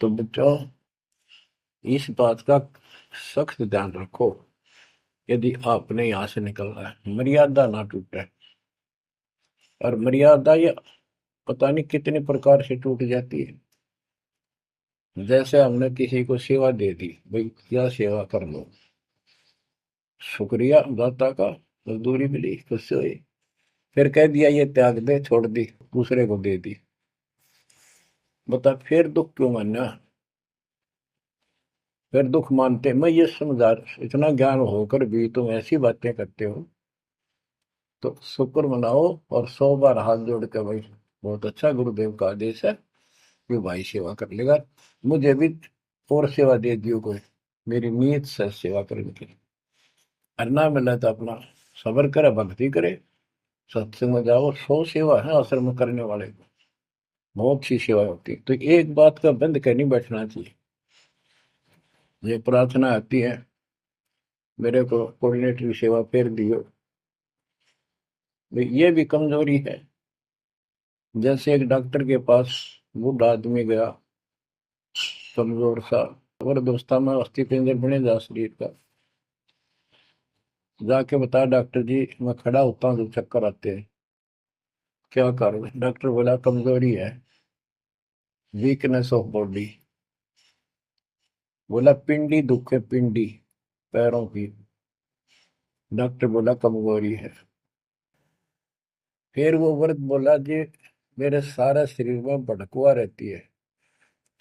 तो बच्चों, इस बात का सख्त ध्यान रखो। यदि आपने यहाँ से निकलना है, मर्यादा ना टूटे। और मर्यादा ये पता नहीं कितने प्रकार से टूट जाती है। जैसे हमने किसी को सेवा दे दी, भाई क्या सेवा कर लो, शुक्रिया दाता का, मजदूरी मिली, खुश हुई। फिर कह दिया ये त्याग दे, छोड़ दी, दूसरे को दे दी। बता फिर दुख क्यों मानना? फिर दुख मानते मैं ये समझा, इतना ज्ञान होकर भी तुम ऐसी बातें करते हो। तो शुक्र मनाओ और 100 बार हाथ जोड़ के, भाई बहुत अच्छा, गुरुदेव का आदेश है कि भाई सेवा कर लेगा, मुझे भी और सेवा दे दियो कोई, मेरी नीयत से सेवा करने की। अन्ना मिला तो अपना सबर करे, भक्ति करे, सत्संग में जाओ। 100 सेवा है आश्रम में करने वाले को, बहुत सी सेवा होती है। तो एक बात का बंद कर नहीं बैठना चाहिए। ये प्रार्थना आती है, मेरे को कोऑर्डिनेटर की सेवा फेर दियो, ये भी कमजोरी है। जैसे एक डॉक्टर के पास बूढ़ा आदमी गया, कमजोर सा, और दोस्ता में अस्थि पिंजर बने जा शरीर का, जाके बता डॉक्टर जी मैं खड़ा होता हूँ तो चक्कर आते हैं, क्या करूँ? डॉक्टर बोला कमजोरी है, वीकनेस ऑफ बॉडी। बोला पिंडी दुख है, पिंडी पैरों की। डॉक्टर बोला कमजोरी है। फिर वो वर्द बोला जी मेरे सारा शरीर में भड़कुआ रहती है,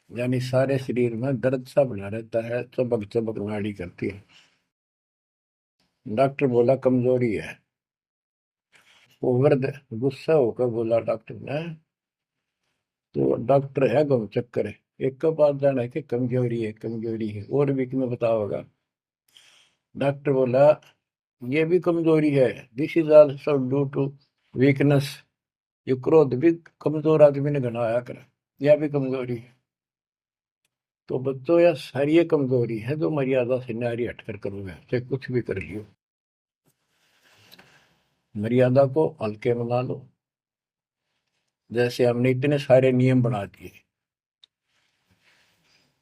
यानी सारे शरीर में दर्द सा बना रहता है, चबक चबक नाड़ी करती है। डॉक्टर बोला कमजोरी है। वो वर्द गुस्सा होकर बोला डॉक्टर ने, तो डॉक्टर है गम चक्कर है, एक का बात जाना है कि कमजोरी है, कमजोरी है, और भी तुम्हें पता होगा। डॉक्टर बोला ये भी कमजोरी है, this is also due to weakness. ये क्रोध भी कमजोर आदमी ने घनाया कर, यह भी कमजोरी है। तो बच्चों यह सारी ये कमजोरी है जो मर्यादा से नारी हटकर करोगे, चाहे कुछ भी कर लियो। मर्यादा को हल्के में ना लो। जैसे हमने इतने सारे नियम बना दिए,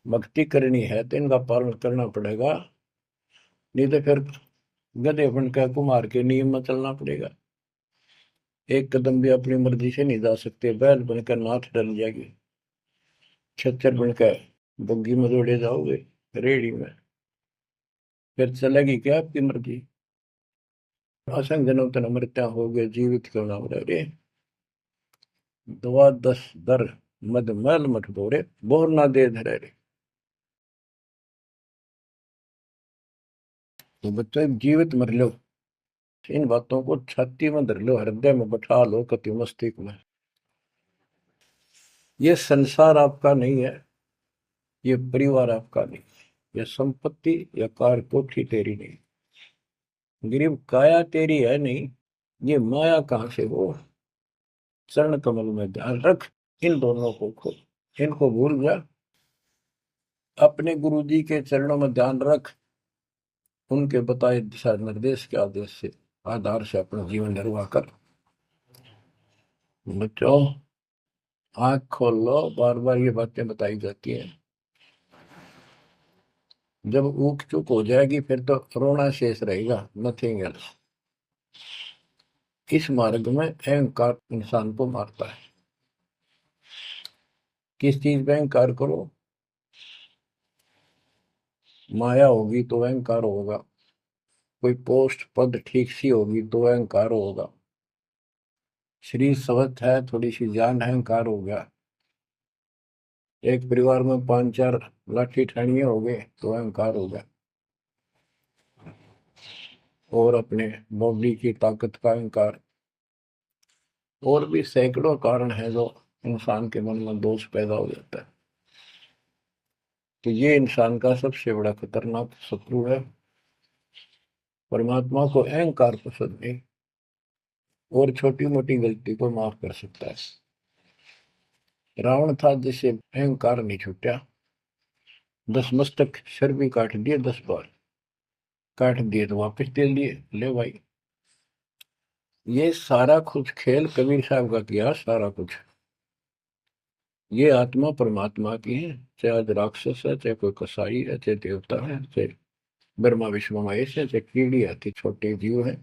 भक्ति करनी है तो इनका पालन करना पड़ेगा, नहीं तो फिर गधे बनकर कुमार के नियम में चलना पड़ेगा। एक कदम भी अपनी मर्जी से नहीं जा सकते, बैल बनकर नाथ डल जाएगी, छच्चर बनकर बग्गी में दौड़े जाओगे, रेडी में, फिर चलेगी क्या आपकी मर्जी? असंग जन्म तन मृत्या हो गए, जीवित क्यों ना रह रे, दुआ दस दर मद मैल मठ बोरे, बोर ना दे धरे रे। तो बच्चों जीवित मर लो, इन बातों को छाती में धर लो, हृदय में बैठा लो, कति मस्तिष्क में। ये संसार आपका नहीं है, ये परिवार आपका नहीं, ये संपत्ति या कार कोठी तेरी नहीं, गरीब काया तेरी है नहीं, ये माया कहां से हो। चरण कमल में ध्यान रख, इन दोनों को खो, इनको भूल जा। अपने गुरु जी के चरणों में ध्यान रख, उनके बताए दिशा निर्देश के आदेश से आधार से अपना जीवन निर्वाह कर। बच्चों आंख खोल लो, बार बार ये बातें बताई जाती हैं। जब ऊक चुक हो जाएगी फिर तो रोना शेष रहेगा, नथिंग एल्स। इस मार्ग में अहंकार इंसान को मारता है। किस चीज में अहंकार करो? माया होगी तो अहंकार होगा, कोई पोस्ट पद ठीक सी होगी तो अहंकार होगा, शरीर स्वस्थ है, थोड़ी सी जान है, अहंकार हो गया। एक परिवार में 5-4 लाठी ठाणिये हो गए तो अहंकार हो गया, और अपने बॉडी की ताकत का अहंकार। और भी सैकड़ों कारण है जो इंसान के मन में दोष पैदा हो जाता है। तो ये इंसान का सबसे बड़ा खतरनाक शत्रु है। परमात्मा को अहंकार पसंद नहीं, और छोटी मोटी गलती को माफ कर सकता है। रावण था जिसे अहंकार नहीं छूटा, 10 मस्तक सर भी काट दिए, 10 बार काट दिए तो वापस दे दिए, ले भाई। ये सारा कुछ खेल कबीर साहब का किया, सारा कुछ। ये आत्मा परमात्मा की है, चाहे आज राक्षस है, चाहे कोई कसाई है, चाहे देवता है, चाहे ब्रह्मा विष्णु महेश है, चाहे कीड़ी आती छोटे जीव है,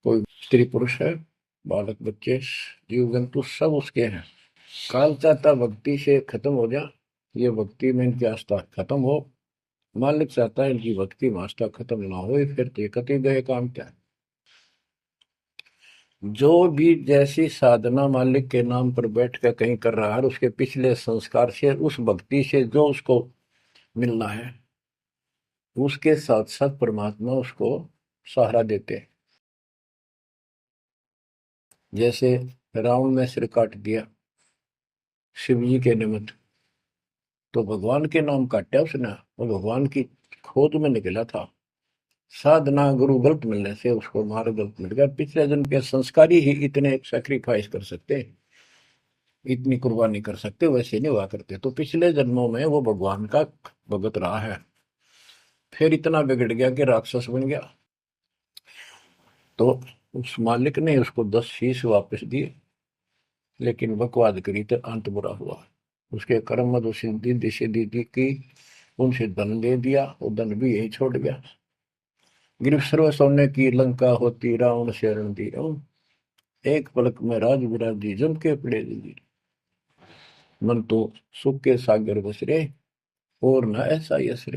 कोई स्त्री पुरुष है, बालक बच्चे, जीव जंतु सब उसके हैं। काल चाहता भक्ति से खत्म हो जा, ये भक्ति में इनकी आस्था खत्म हो। मालिक चाहता है इनकी भक्ति में आस्था खत्म ना हो, फिर तो कति गए काम क्या है। जो भी जैसी साधना मालिक के नाम पर बैठ कर कहीं कर रहा है, उसके पिछले संस्कार से, उस भक्ति से जो उसको मिलना है, उसके साथ साथ परमात्मा उसको सहारा देते हैं। जैसे रावण ने सिर काट दिया शिव जी के निमित्त, तो भगवान के नाम काटा उसने, वो भगवान की खोज में निकला था। साधना गुरु गलत मिलने से उसको मार्ग गलत मिल गया। पिछले जन्म के संस्कारी ही इतने सेक्रीफाइस कर सकते, इतनी कुर्बानी कर सकते, वैसे नहीं हुआ करते। तो पिछले जन्मों में वो भगवान का भगत रहा है, फिर इतना बिगड़ गया कि राक्षस बन गया। तो उस मालिक ने उसको 10 शीश वापस दिए, लेकिन बकवाद करी तो अंत बुरा हुआ। उसके कर्म मद सिद्धि सिद्धि की, उनसे धन ले दिया, वो धन भी यही छोड़ गया। गिरफ्त सर्व सोने की लंका होती, रावण शरण दी, एक पलक में राज विराजी, जम के पड़े दी। मन तो सुख के सागर बसरे, और न ऐसा यसरे।